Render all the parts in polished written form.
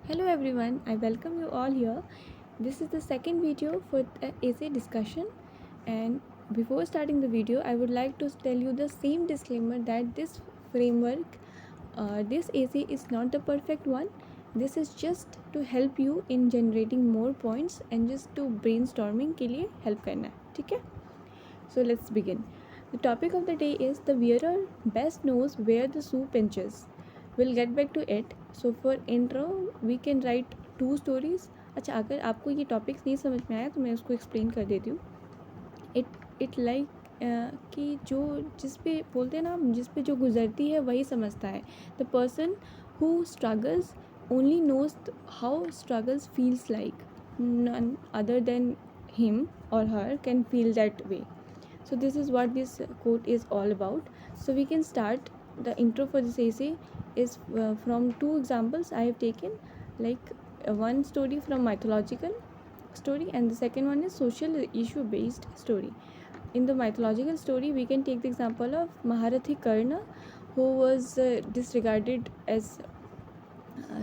Hello everyone, I welcome you all here. This is the second video for the essay discussion, and before starting the video I would like to tell you the same disclaimer that this framework, this essay is not the perfect one. This is just to help you in generating more points and just to brainstorming के लिए help करना है, ठीक है? So let's begin. The topic of the day is the wearer best knows where the shoe pinches. We'll get back to it. So for intro, we can write two stories. अच्छा, अगर आपको ये topics नहीं समझ में आया तो मैं उसको एक्सप्लेन कर देती हूँ. इट लाइक कि जो जिस पे बोलते हैं ना, जिस पे जो गुजरती है वही समझता है. The person who struggles only knows how struggles feels like. None other than him or her can feel that way. So this is what this quote is all about. So we can start. The intro for this essay is from two examples I have taken, like one story from mythological story and the second one is social issue based story. In the mythological story we can take the example of Maharathi Karna, who was disregarded as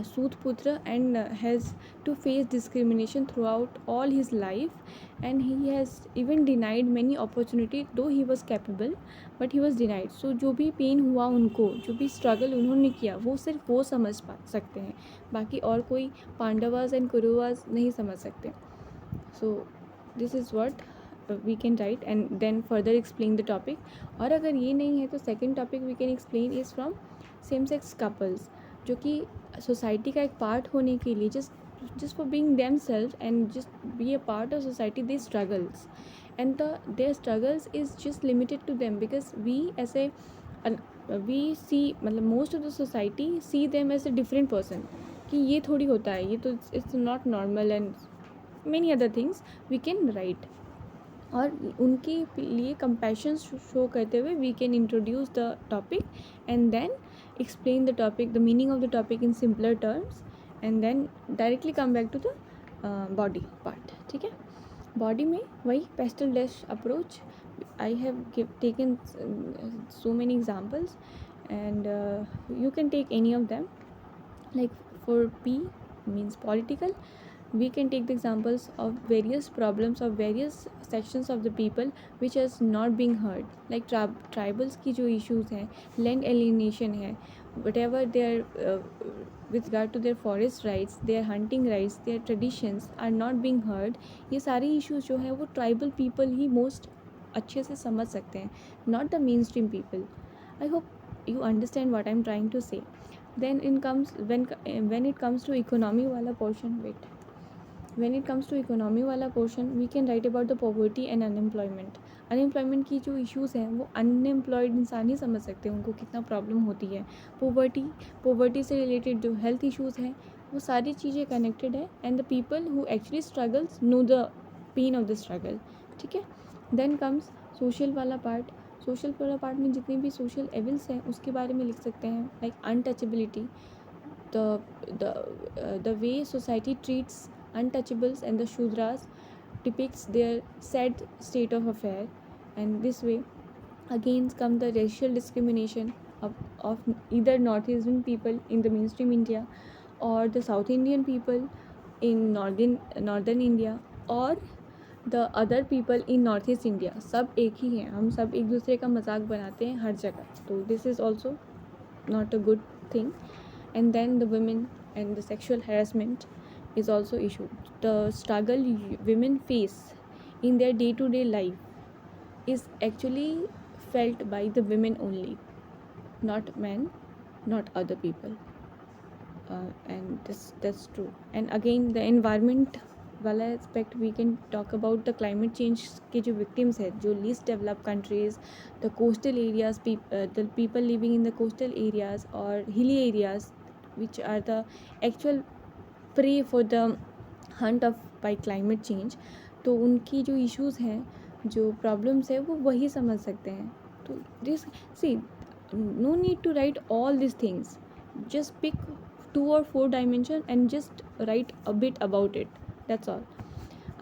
Sudputra and has to face discrimination throughout all his life, and he has even denied many opportunity though he was capable, but he was denied. So जो भी pen हुआ उनको, जो भी struggle उन्होंने किया, वो सिर्फ वो समझ सकते हैं, बाकी और कोई पांडवास एंड कुरुवास नहीं समझ सकते. So this is what we can write and then further explain the topic. और अगर ये नहीं है तो second topic we can explain is from same sex couples, जो कि सोसाइटी का एक पार्ट होने के लिए just for being themselves and just be a part of society, they struggles, and their struggles is just limited to them because we as a we see, मतलब most of the society see them as a different person, कि ये थोड़ी होता है, ये तो it's not normal and many other things we can write. और उनके लिए कंपैशन शो करते हुए we can introduce the topic and then explain the topic, the meaning of the topic in simpler terms, and then directly come back to the body part. ठीक है, body में वही PESTEL dash approach. I have taken so many examples and you can take any of them. Like for P means political, we can take the examples of various problems of various sections of the people which is not being heard, like tribals की जो issues हैं, land alienation है, whatever their with regard to their forest rights, their hunting rights, their traditions are not being heard. ये सारी issues जो है वो tribal people ही most अच्छे से समझ सकते हैं, not the mainstream people. I hope you understand what I'm trying to say. Then it comes when it comes to economy वाला portion. Wait, when it comes to economy वाला portion we can write about the poverty and unemployment. Unemployment की जो issues हैं वो unemployed इंसान ही समझ सकते हैं, उनको कितना प्रॉब्लम होती है. पोवर्टी से रिलेटेड जो हेल्थ इश्यूज़ हैं वो सारी चीज़ें कनेक्टेड है, and the people who actually struggles know the pain of the struggle. ठीक है, देन कम्स सोशल वाला पार्ट. सोशल वाला पार्ट में जितने भी सोशल एविल्स हैं उसके बारे में लिख सकते हैं, like untouchability, the way society treats untouchables and the shudras, depicts their sad state of affair. And this way again come the racial discrimination of either northeastern people in the mainstream India or the south Indian people in northern India or the other people in north east India. सब एक ही हैं, हम सब एक दूसरे का मजाक बनाते हैं हर जगह, तो this is also not a good thing. And then the women and the sexual harassment is also issue. The struggle women face in their day-to-day life is actually felt by the women only, not men, not other people. And that's true. And again the environment वाला aspect we can talk about the climate change के जो victims है, जो least develop countries, the coastal areas, the people living in the coastal areas और hilly areas which are the actual prey for the hunt of by climate change. तो उनकी जो issues हैं, जो प्रॉब्लम्स है, वो वही समझ सकते हैं. तो this see no need to write all these things, just pick 2 or 4 dimension and just write a bit about it, that's all.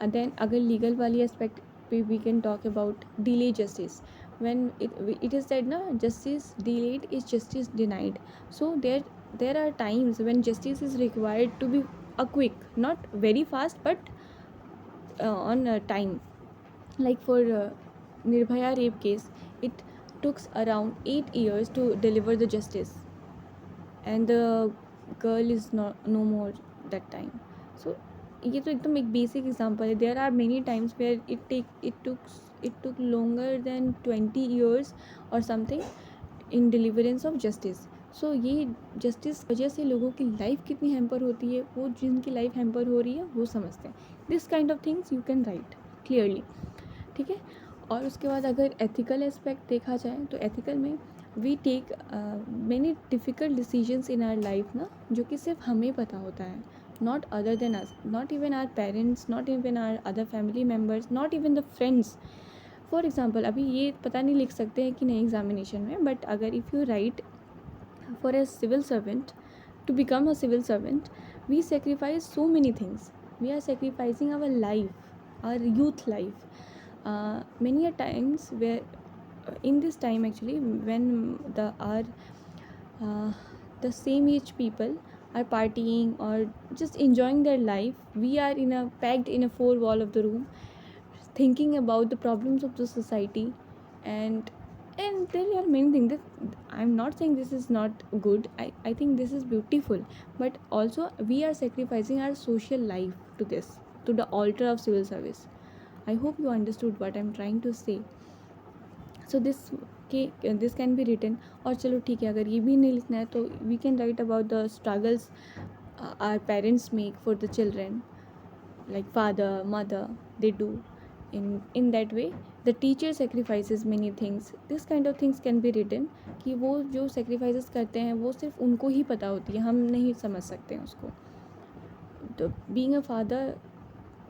And then अगर legal वाली aspect पे we can talk about delay justice. When it is said ना, justice delayed is justice denied. So there there are times when justice is required to be a quick, not very fast, but on time. Like for Nirbhaya rape case, it took around 8 years to deliver the justice, and the girl is not no more that time. So ये तो एकदम एक basic example है. There are many times where it took longer than 20 years or something in deliverance of justice. सो ये justice वजह से लोगों की लाइफ कितनी हैम्पर होती है, वो जिनकी लाइफ हैम्पर हो रही है वो समझते हैं. This kind of things you can write clearly. ठीक है. और उसके बाद अगर एथिकल एस्पेक्ट देखा जाए तो एथिकल में we take many difficult decisions in our life ना, जो कि सिर्फ हमें पता होता है, not other than us, not even our parents, not even our other family members, not even the friends. For example अभी ये पता नहीं लिख सकते हैं कि नहीं एग्जामिनेशन में, बट अगर if you right for a civil servant, to become a civil servant, we sacrifice so many things. We are sacrificing our life, our youth life. Many a times where in this time actually, when uh, the same age people are partying or just enjoying their life, we are packed in a four wall of the room, thinking about the problems of the society. And there are many things that I'm not saying this is not good. I think this is beautiful, but also we are sacrificing our social life to this, to the altar of civil service. I hope you understood what I'm trying to say. So this can be written. और चलो ठीक है, अगर ये भी नहीं लिखना है तो we can write about the struggles our parents make for the children, like father, mother, they do. In that way the teacher sacrifices many things. This kind of things can be written कि वो जो sacrifices करते हैं वो सिर्फ उनको ही पता होती है, हम नहीं समझ सकते हैं उसको. तो being a father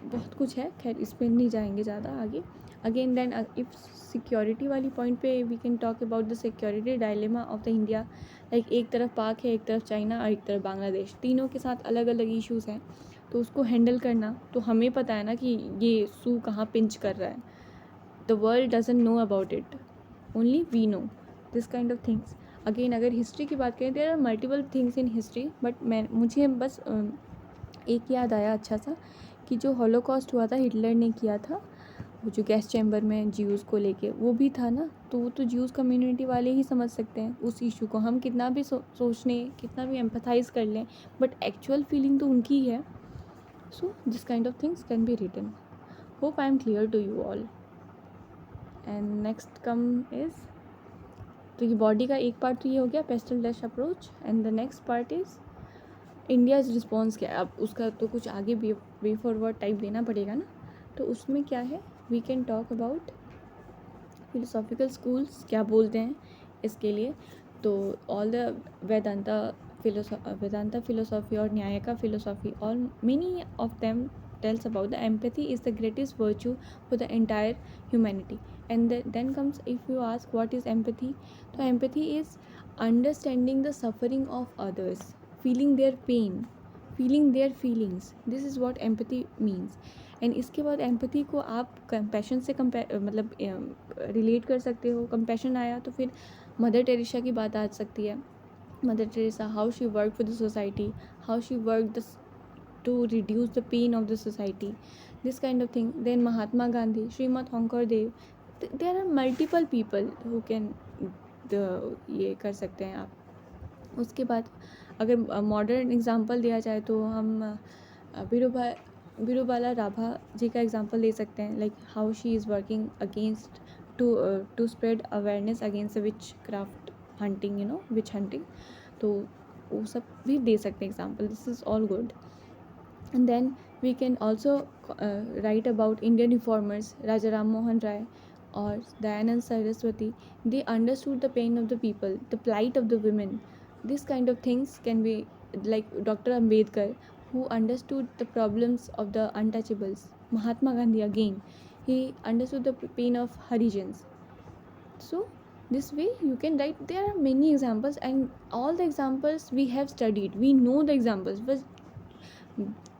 बहुत कुछ है, खैर इस पर नहीं जाएंगे ज़्यादा आगे. अगेन देन इफ़ सिक्योरिटी वाली पॉइंट पे we can talk about the security dilemma of the India. Like एक तरफ पाक है, एक तरफ चाइना और एक तरफ बांग्लादेश, तीनों के साथ अलग अलग इश्यूज़ हैं. तो उसको हैंडल करना तो हमें पता है ना कि ये सू कहाँ पिंच कर रहा है. The world doesn't know about it, only we know this kind of things. Again अगर हिस्ट्री की बात करें, there are multiple things in history, but मुझे बस एक याद आया अच्छा सा कि जो हॉलोकॉस्ट हुआ था हिटलर ने किया था, वो जो गैस चैम्बर में ज्यूज़ को लेके वो भी था ना, तो वो तो ज्यूज़ कम्युनिटी वाले ही समझ सकते हैं उस इशू को. हम कितना भी सोचने, कितना भी एम्पथाइज़ कर लें, बट एक्चुअल फीलिंग तो उनकी ही है. So this kind of things can be written. Hope I am clear to you all. And next come is, तो ये बॉडी का एक पार्ट तो ये हो गया pastel dash approach, and the next part is India's response क्या है. अब उसका तो कुछ आगे वे फॉरवर्ड टाइप देना पड़ेगा ना. तो उसमें क्या है, we can talk about philosophical schools क्या बोलते हैं इसके लिए. तो ऑल द वेदांता फिलोसॉफी और Nyayika philosophy, all many of them tells about the empathy is the greatest virtue for the entire humanity. And then comes, if you ask what is empathy, so empathy is understanding the suffering of others, feeling their pain, feeling their feelings. This is what empathy means. And इसके बाद empathy को आप compassion से मतलब relate कर सकते हो. Compassion आया तो फिर मदर टेरेसा की बात आ सकती है. Mother Teresa, how she work for the society, how she work to reduce the pain of the society, this kind of thing. Then Mahatma Gandhi, Srimad Shankar-Dev, there are multiple people who can ये कर सकते हैं आप. उसके बाद अगर modern example दिया जाए तो हम विरुबाला राभा जी का एग्जांपल दे सकते हैं. Like how she is working against to spread awareness against witchcraft hunting, witch hunting. तो वो सब भी दे सकते हैं example. This is all good. And then we can also write about Indian reformers, Raja Ram Mohan Rai or Dayanand Saraswati. They understood the pain of the people, the plight of the women. This kind of things can be like Dr. Ambedkar, who understood the problems of the untouchables. Mahatma Gandhi again, he understood the pain of Harijans. So this way you can write. There are many examples, and all the examples we have studied, we know the examples, but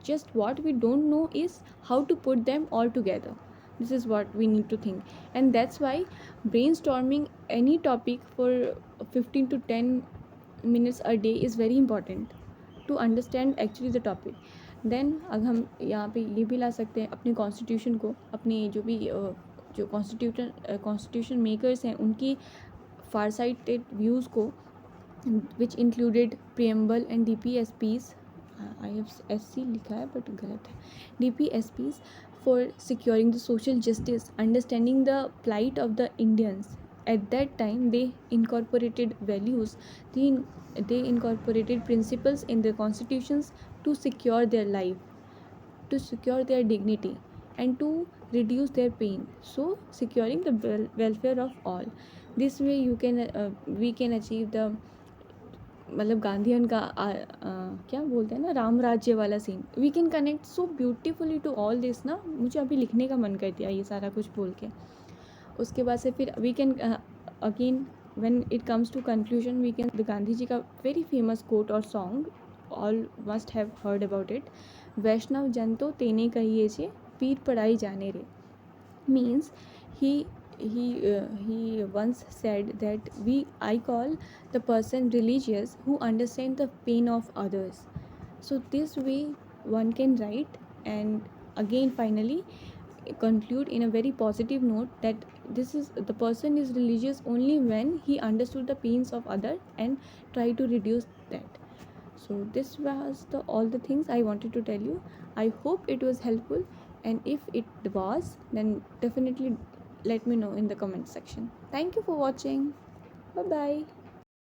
just what we don't know is how to put them all together. This is what we need to think. And that's why brainstorming any topic for 15 to 10 minutes a day is very important to understand actually the topic. Then अगर हम यहाँ पे ये भी ला सकते हैं अपने constitution को, अपने जो भी जो कॉन्स्टिट्यूशन मेकर्स हैं उनकी फार साइटेड व्यूज़ को, which included preamble and DPSPs, IFSC लिखा है बट गलत है, DPSPs for securing the social justice, understanding the plight of the Indians. At that time they incorporated values, they incorporated principles in their constitutions to secure their life, to secure their dignity, and to reduce their pain, so securing the welfare of all. This way you can we can achieve the, मतलब गांधीयन का क्या बोलते हैं ना, राम राज्य वाला scene. We can connect so beautifully to all this ना. मुझे अभी लिखने का मन कर दिया ये सारा कुछ बोल के. उसके बाद से फिर we can again when it comes to conclusion we can, the Gandhi ji का वेरी फेमस कोट और song, all must have heard about it, Vaishnav Jan To तेने कहिए छे पीर पड़ाई जाने रे. Means he once said that I call the person religious who understand the pain of others. So this way one can write, and again finally conclude in a very positive note that this is, the person is religious only when he understood the pains of other and try to reduce that. So this was all the things I wanted to tell you. I hope it was helpful, and if it was, then definitely let me know in the comment section. Thank you for watching. Bye bye.